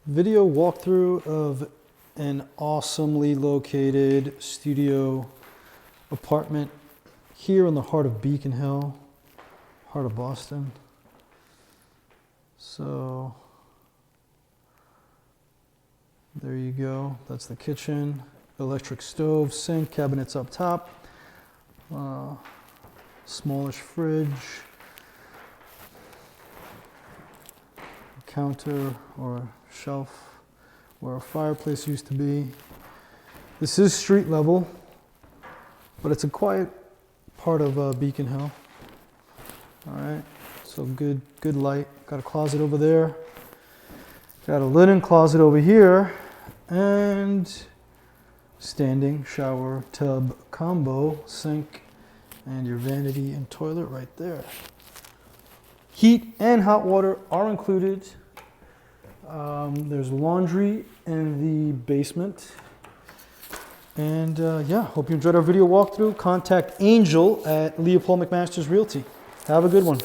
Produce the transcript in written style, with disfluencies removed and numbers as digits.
Video walkthrough of an awesomely located studio apartment here in the heart of Beacon Hill, heart of Boston. So there you go. That's the kitchen, electric stove, sink, cabinets up top, smallish fridge, counter or shelf where a fireplace used to be. This is street level, but it's a quiet part of Beacon Hill. All right, so good light. Got a closet over there. Got a linen closet over here, and standing shower tub combo, sink, and your vanity and toilet right there. Heat and hot water are included. There's laundry in the basement. And yeah, hope you enjoyed our video walkthrough. Contact Angel at Leopold McMaster's Realty. Have a good one.